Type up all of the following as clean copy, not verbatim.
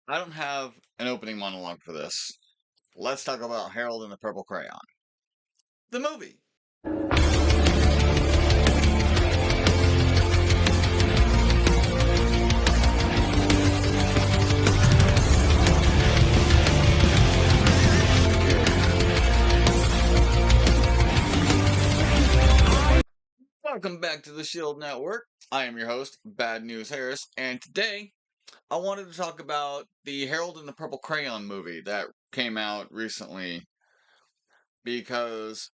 I don't have an opening monologue for this. Let's talk about Harold and the Purple Crayon. The movie. Welcome back to the Shield Network. I am your host, Bad News Harris, and today I wanted to talk about the Harold and the Purple Crayon movie that came out recently because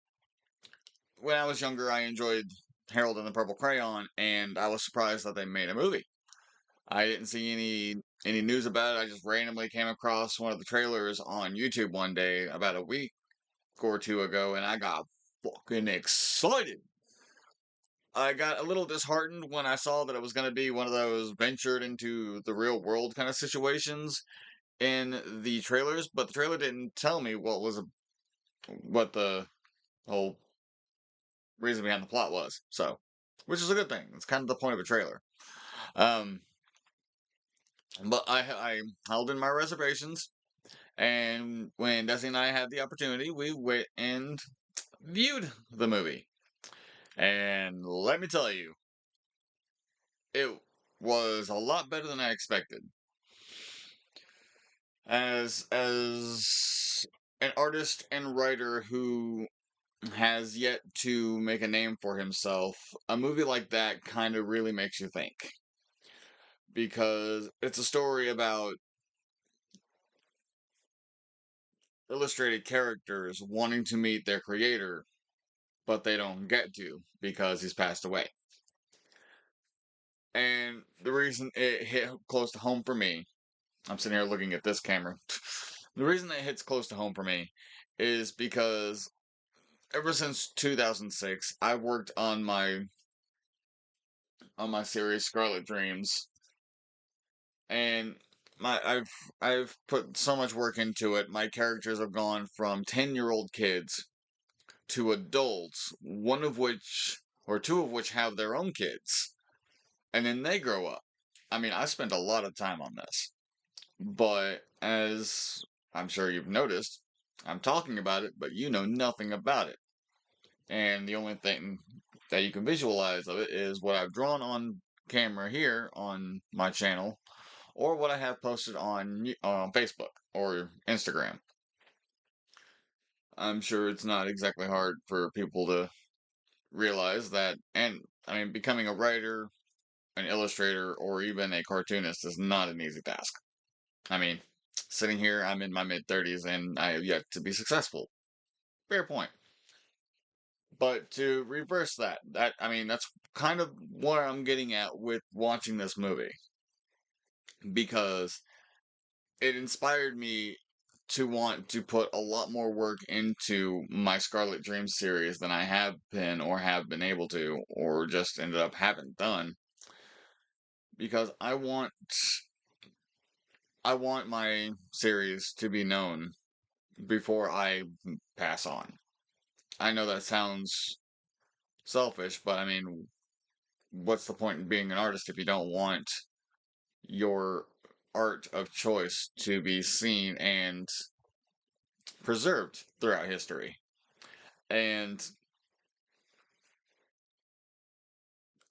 when I was younger I enjoyed Harold and the Purple Crayon and I was surprised that they made a movie. I didn't see any news about it. I just randomly came across one of the trailers on YouTube one day about a week or two ago, and I got fucking excited. I got a little disheartened when I saw that it was going to be one of those ventured into the real world kind of situations in the trailers, but the trailer didn't tell me what the whole reason behind the plot was. So, which is a good thing. It's kind of the point of a trailer. Um, but I held in my reservations. And when Desi and I had the opportunity, we went and viewed the movie. And let me tell you, it was a lot better than I expected. As an artist and writer who has yet to make a name for himself, a movie like that kind of really makes you think. Because it's a story about illustrated characters wanting to meet their creator, but they don't get to because he's passed away. And the reason it hit close to home for me, I'm sitting here looking at this camera. The reason that it hits close to home for me is because ever since 2006, I've worked on my series Scarlet Dreams, and I've put so much work into it. My characters have gone from 10-year-old kids to adults, one of which or two of which have their own kids, and then they grow up. I mean, I spent a lot of time on this. But as I'm sure you've noticed, I'm talking about it, but you know nothing about it. And the only thing that you can visualize of it is what I've drawn on camera here on my channel, or what I have posted on Facebook or Instagram. I'm sure it's not exactly hard for people to realize that, and I mean, becoming a writer, an illustrator, or even a cartoonist is not an easy task. I mean, sitting here, I'm in my mid 30s and I have yet to be successful. Fair point. But to reverse that I mean, that's kind of what I'm getting at with watching this movie because it inspired me to want to put a lot more work into my Scarlet Dream series than I have been or have been able to or just ended up having done because I want my series to be known before I pass on. I know that sounds selfish, but I mean, what's the point in being an artist if you don't want your art of choice to be seen and preserved throughout history? And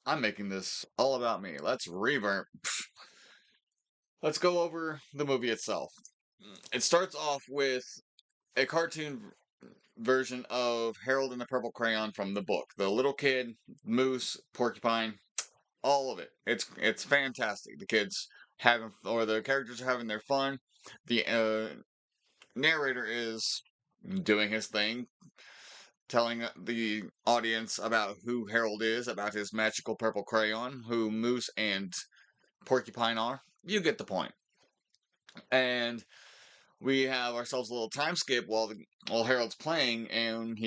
I'm making this all about me. Let's revamp. Let's go over the movie itself. It starts off with a cartoon version of Harold and the Purple Crayon from the book. The little kid, moose, porcupine, all of it. It's fantastic. The kids having or the characters are having their fun. The narrator is doing his thing, telling the audience about who Harold is, about his magical purple crayon, who Moose and Porcupine are. You get the point. And we have ourselves a little time skip while Harold's playing, and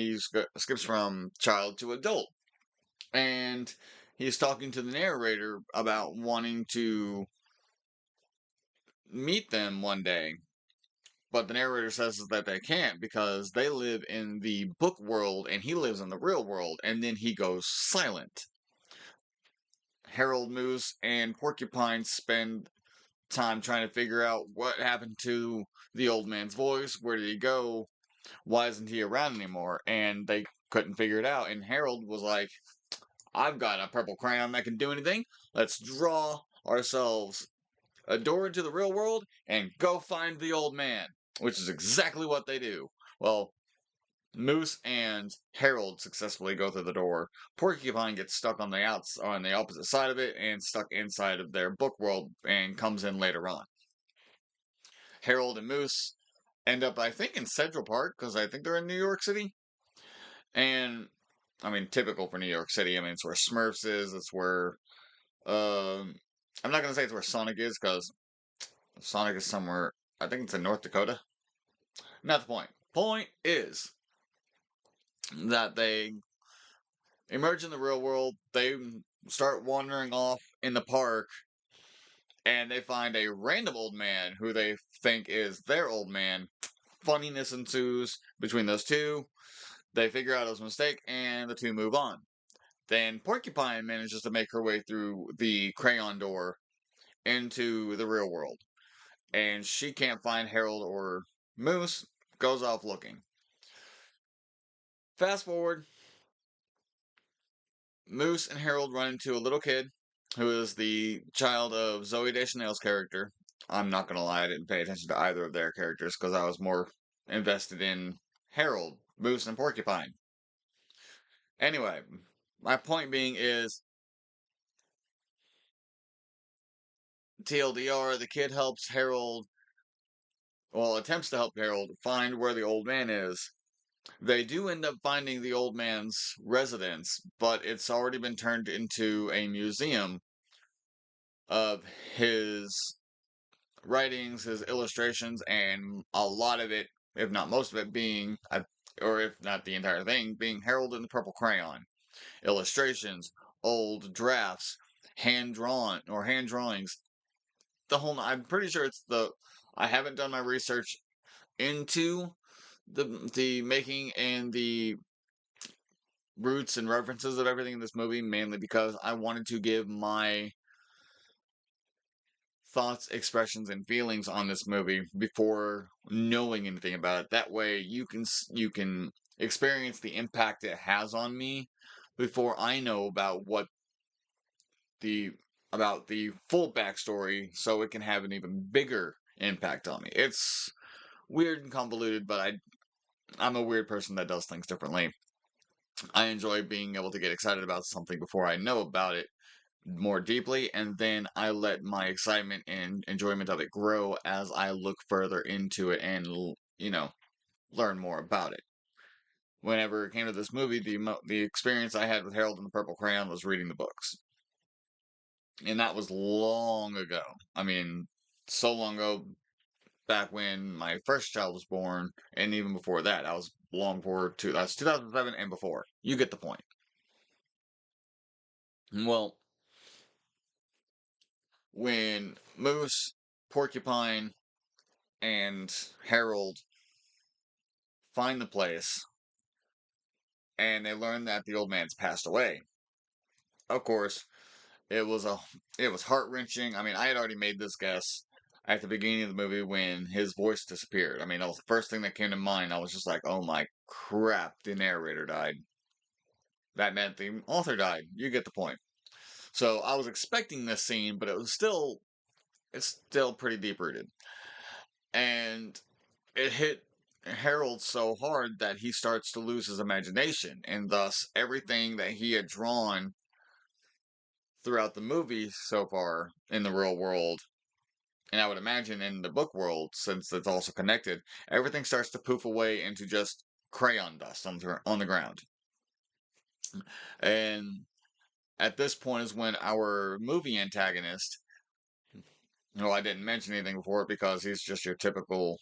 skips from child to adult, and he's talking to the narrator about wanting to meet them one day. But the narrator says that they can't because they live in the book world and he lives in the real world, and then he goes silent. Harold Moose and Porcupine spend time trying to figure out what happened to the old man's voice. Where did he go? Why isn't he around anymore? And they couldn't figure it out. And Harold was like, I've got a purple crayon that can do anything. Let's draw ourselves a door into the real world and go find the old man, which is exactly what they do. Well, Moose and Harold successfully go through the door. Porcupine gets stuck on on the opposite side of it and stuck inside of their book world and comes in later on. Harold and Moose end up, I think, in Central Park because I think they're in New York City. And I mean, typical for New York City. I mean, it's where Smurfs is. It's where I'm not gonna say it's where Sonic is because Sonic is somewhere. I think it's in North Dakota. Not the point. Point is that they emerge in the real world. They start wandering off in the park, and they find a random old man who they think is their old man. Funniness ensues between those two. They figure out it was a mistake, and the two move on. Then Porcupine manages to make her way through the crayon door into the real world. And she can't find Harold or Moose, goes off looking. Fast forward, Moose and Harold run into a little kid who is the child of Zoe Deschanel's character. I'm not gonna lie, I didn't pay attention to either of their characters because I was more invested in Harold, Moose, and Porcupine. Anyway, my point being is TLDR, the kid helps Harold, well, attempts to help Harold find where the old man is. They do end up finding the old man's residence, but it's already been turned into a museum of his writings, his illustrations, and a lot of it, if not most of it, being, or if not the entire thing, being Harold in the Purple Crayon. Illustrations, old drafts, hand drawn or hand drawings. I'm pretty sure it's I haven't done my research into the making and the roots and references of everything in this movie, mainly because I wanted to give my thoughts, expressions, and feelings on this movie before knowing anything about it. That way, you can experience the impact it has on me before I know the about the full backstory, so it can have an even bigger impact on me. It's weird and convoluted, but I'm a weird person that does things differently. I enjoy being able to get excited about something before I know about it more deeply, and then I let my excitement and enjoyment of it grow as I look further into it and, learn more about it. Whenever it came to this movie, the experience I had with Harold and the Purple Crayon was reading the books. And that was long ago. I mean, so long ago, back when my first child was born, and even before that, I was long before that's 2007 and before. You get the point. Well, when Moose, Porcupine, and Harold find the place, and they learn that the old man's passed away. Of course, it was a it was heart wrenching. I mean, I had already made this guess at the beginning of the movie when his voice disappeared. I mean, that was the first thing that came to mind. I was just like, "Oh my crap!" The narrator died. That meant the author died. You get the point. So I was expecting this scene, but it's still pretty deep rooted, and it hit Harold so hard that he starts to lose his imagination, and thus everything that he had drawn throughout the movie so far in the real world, and I would imagine in the book world, since it's also connected, everything starts to poof away into just crayon dust on the ground. And at this point is when our movie antagonist, I didn't mention anything before because he's just your typical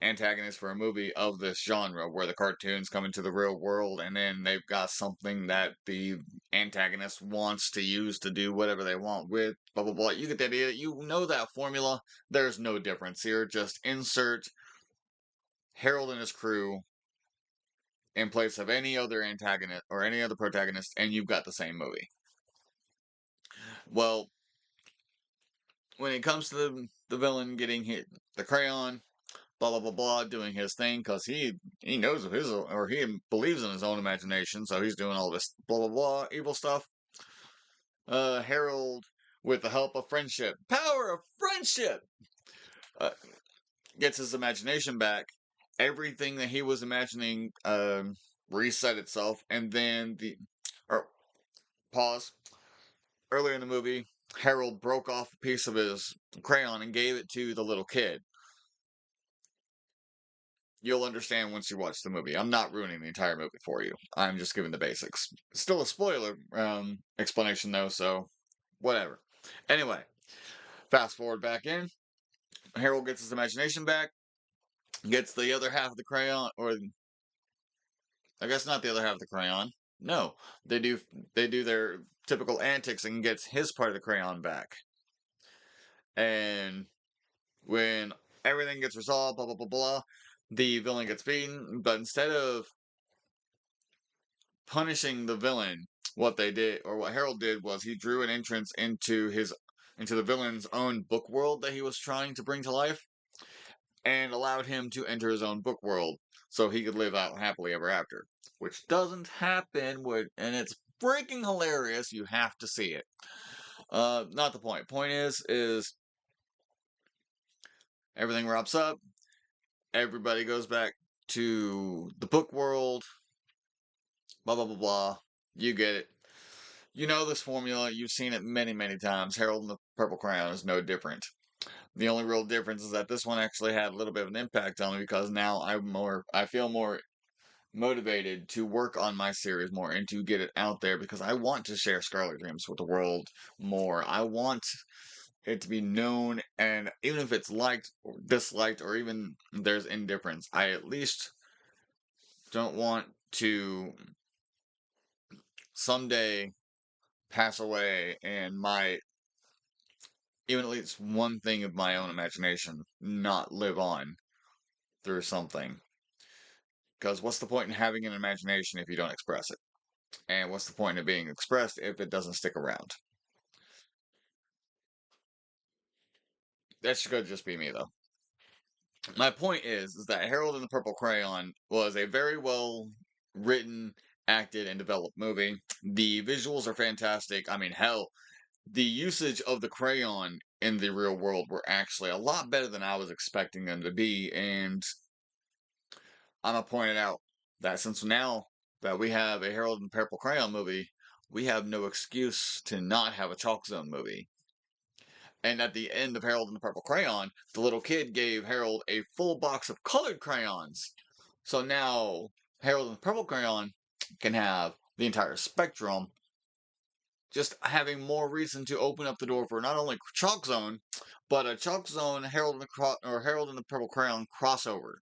antagonist for a movie of this genre where the cartoons come into the real world and then they've got something that the antagonist wants to use to do whatever they want with, blah blah blah. You get the idea. You know that formula. There's no difference here. Just insert Harold and his crew in place of any other antagonist or any other protagonist, and you've got the same movie. Well, when it comes to the villain getting hit, the crayon, blah blah blah blah, doing his thing because he knows of his or he believes in his own imagination, so he's doing all this blah blah blah evil stuff. Harold, with the help of friendship, power of friendship, uh, gets his imagination back. Everything that he was imagining reset itself, and then or pause. Earlier in the movie, Harold broke off a piece of his crayon and gave it to the little kid. You'll understand once you watch the movie. I'm not ruining the entire movie for you. I'm just giving the basics. Still a spoiler explanation though, so whatever. Anyway, fast forward back in. Harold gets his imagination back, gets the other half of the crayon, or I guess not the other half of the crayon. No, they do their typical antics and gets his part of the crayon back. And when everything gets resolved, blah blah blah blah, the villain gets beaten. But instead of punishing the villain, what they did, or what Harold did, was he drew an entrance into the villain's own book world that he was trying to bring to life, and allowed him to enter his own book world so he could live out happily ever after. Which doesn't happen, and it's freaking hilarious. You have to see it. Not the point. Point is everything wraps up. Everybody goes back to the book world. Blah blah blah blah. You get it. You know this formula. You've seen it many many times. Harold and the Purple Crayon is no different. The only real difference is that this one actually had a little bit of an impact on me because now I feel more motivated to work on my series more and to get it out there because I want to share Scarlet Dreams with the world more. I want it to be known, and even if it's liked or disliked or even there's indifference, I at least don't want to someday pass away and my even at least one thing of my own imagination not live on through something. Because what's the point in having an imagination if you don't express it? And what's the point of being expressed if it doesn't stick around? That's going to just be me, though. My point is that Harold and the Purple Crayon was a very well written, acted, and developed movie. The visuals are fantastic. I mean, hell, the usage of the crayon in the real world were actually a lot better than I was expecting them to be. And I'm going to point it out that since now that we have a Harold and Purple Crayon movie, we have no excuse to not have a Chalk Zone movie. And at the end of Harold and the Purple Crayon, the little kid gave Harold a full box of colored crayons. So now Harold and the Purple Crayon can have the entire spectrum, just having more reason to open up the door for not only Chalk Zone, but a Chalk Zone Harold and the Purple Crayon crossover.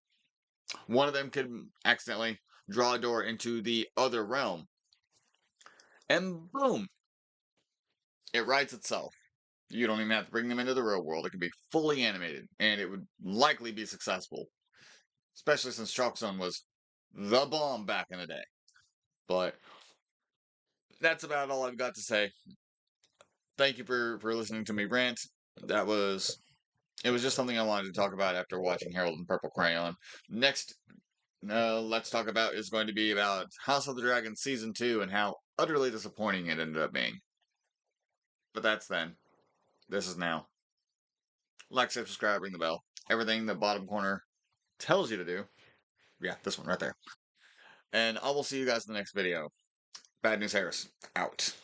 One of them could accidentally draw a door into the other realm. And boom, it writes itself. You don't even have to bring them into the real world. It can be fully animated, and it would likely be successful. Especially since Chalk Zone was the bomb back in the day. But that's about all I've got to say. Thank you for listening to me rant. It was just something I wanted to talk about after watching Harold and Purple Crayon. Next, let's talk about is going to be about House of the Dragon Season 2 and how utterly disappointing it ended up being. But that's then. This is now. Like, subscribe, ring the bell. Everything the bottom corner tells you to do. Yeah, this one right there. And I will see you guys in the next video. Bad News Harris, out.